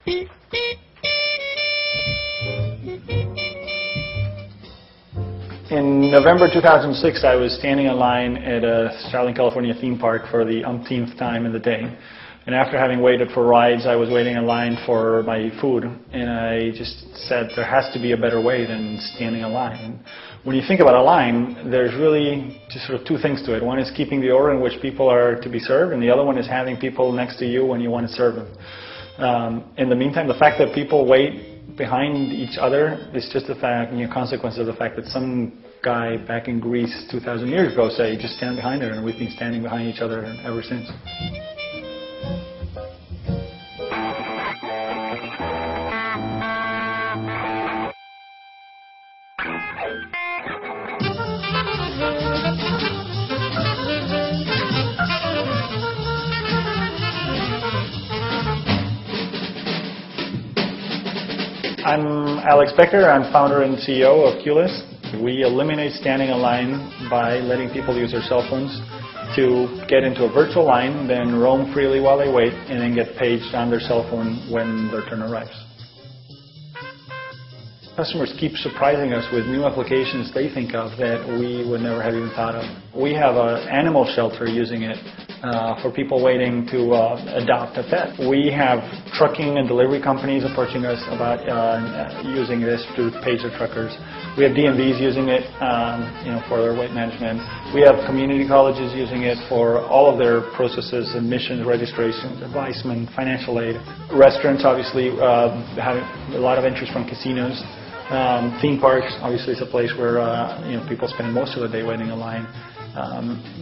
In November 2006, I was standing in line at a Southern California theme park for the umpteenth time in the day. And after having waited for rides, I was waiting in line for my food. And I just said, there has to be a better way than standing in line. And when you think about a line, there's really just sort of two things to it. One is keeping the order in which people are to be served, and the other one is having people next to you when you want to serve them. In the meantime, the fact that people wait behind each other is just a fact, consequence of the fact that some guy back in Greece 2,000 years ago said, just stand behind her, and we've been standing behind each other ever since. I'm Alex Becker. I'm founder and CEO of QLess. We eliminate standing in line by letting people use their cell phones to get into a virtual line, then roam freely while they wait, and then get paged on their cell phone when their turn arrives. Customers keep surprising us with new applications they think of that we would never have even thought of. We have an animal shelter using it for people waiting to adopt a pet. We have trucking and delivery companies approaching us about using this to page their truckers. We have DMVs using it for their weight management. We have community colleges using it for all of their processes, admissions, registrations, advisement, financial aid. Restaurants obviously have a lot of interest from casinos. Theme parks obviously is a place where people spend most of the day waiting in line.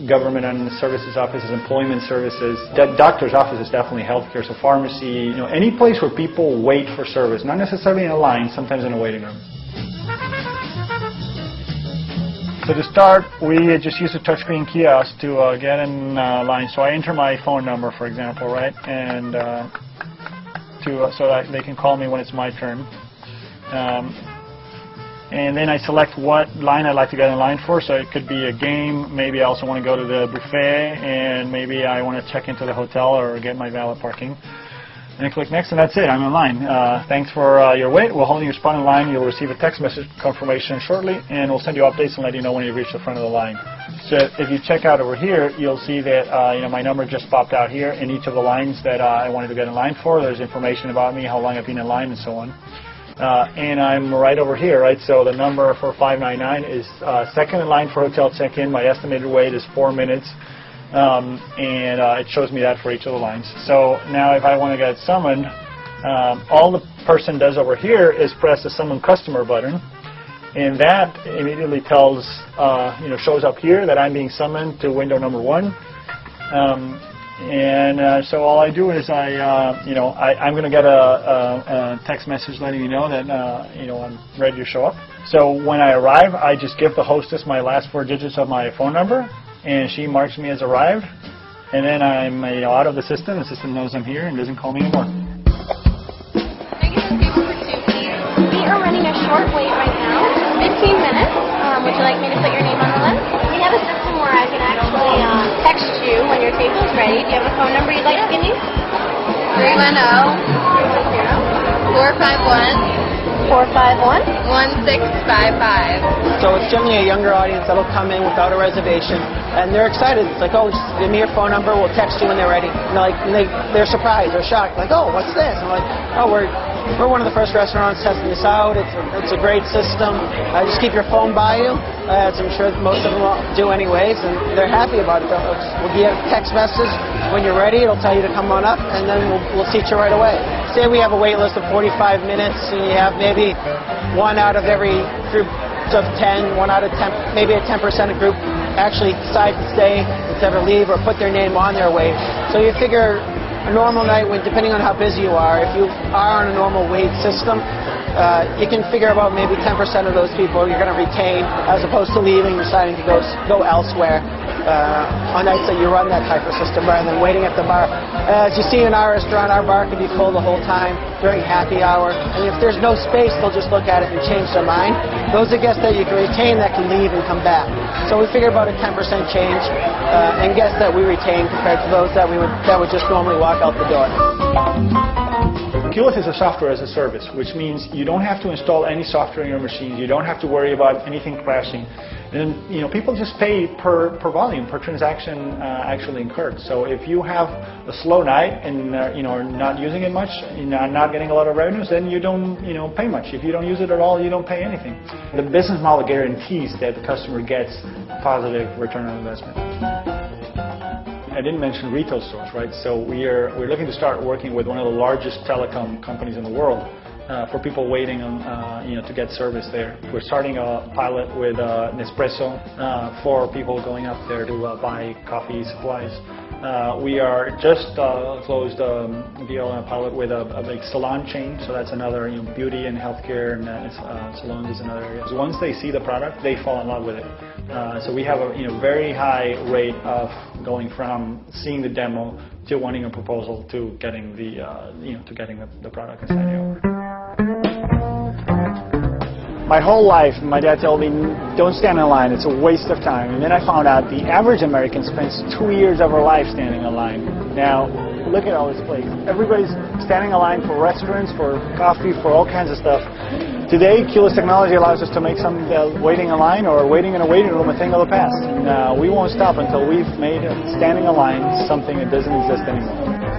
Government and services offices, employment services, doctor's offices, definitely healthcare, so pharmacy, any place where people wait for service, not necessarily in a line, sometimes in a waiting room. So to start, we just use a touchscreen kiosk to get in line. So I enter my phone number, for example, right, and so that they can call me when it's my turn. And then I select what line I'd like to get in line for. So it could be a game. Maybe I also want to go to the buffet, and maybe I want to check into the hotel or get my valet parking. And I click next, and that's it. I'm in line. Thanks for your wait. We'll hold your spot in line. You'll receive a text message confirmation shortly, and we'll send you updates and let you know when you reach the front of the line. So if you check out over here, you'll see that my number just popped out here in each of the lines that I wanted to get in line for. There's information about me, how long I've been in line, and so on. And I'm right over here, right? So the number for 599 is second in line for hotel check-in. My estimated wait is 4 minutes, and it shows me that for each of the lines. So now if I want to get summoned, all the person does over here is press the Summon Customer button, and that immediately tells, shows up here that I'm being summoned to window number 1. So all I do is I'm going to get a text message letting me know that I'm ready to show up. So when I arrive, I just give the hostess my last 4 digits of my phone number, and she marks me as arrived. And then I'm out of the system. The system knows I'm here and doesn't call me anymore. We are running a short wait right now, 15 minutes. Would you like me to put your name on the list? We have a system where I can actually text you when your table is ready. Do you have a phone number you'd like to give me? 310-451-1655. So it's generally a younger audience that'll come in without a reservation, and they're excited. It's like, oh, just give me your phone number. We'll text you when they're ready. And they're surprised. They're shocked. Like, oh, what's this? And I'm like, oh, we're one of the first restaurants testing this out. It's a great system. Just keep your phone by you, as I'm sure most of them will do anyways, and they're happy about it. We'll give you a text message when you're ready. It'll tell you to come on up, and then we'll seat you right away. Say we have a wait list of 45 minutes, and you have maybe 1 out of every group of 10, 1 out of 10, maybe a 10% of group actually decide to stay instead of leave or put their name on their wait. So you figure a normal night, depending on how busy you are, if you are on a normal wait system, you can figure about maybe 10% of those people you're going to retain, as opposed to leaving, deciding to go elsewhere on nights that you run that type of system rather than waiting at the bar. As you see in our restaurant, our bar can be full the whole time during happy hour, and if there's no space, they'll just look at it and change their mind. Those are guests that you can retain that can leave and come back. So we figure about a 10% change in guests that we retain compared to those that would just normally walk out the door. QLess is a software as a service, which means you don't have to install any software in your machines. You don't have to worry about anything crashing. And people just pay per volume, per transaction actually incurred. So if you have a slow night and are not using it much, not getting a lot of revenues, then you don't pay much. If you don't use it at all, you don't pay anything. The business model guarantees that the customer gets a positive return on investment. I didn't mention retail stores, right? So we're looking to start working with one of the largest telecom companies in the world for people waiting on, to get service there. We're starting a pilot with Nespresso for people going up there to buy coffee supplies. We are just closed a deal on a pilot with a big salon chain, so that's another beauty and healthcare and salons is another area. So once they see the product, they fall in love with it. So we have a very high rate of going from seeing the demo to wanting a proposal to getting the product and signing over. My whole life, my dad told me, don't stand in line, it's a waste of time. And then I found out the average American spends 2 years of her life standing in line. Now, look at all this place. Everybody's standing in line for restaurants, for coffee, for all kinds of stuff. Today, QLess technology allows us to make some waiting in line or waiting in a waiting room a thing of the past. And we won't stop until we've made standing in line something that doesn't exist anymore.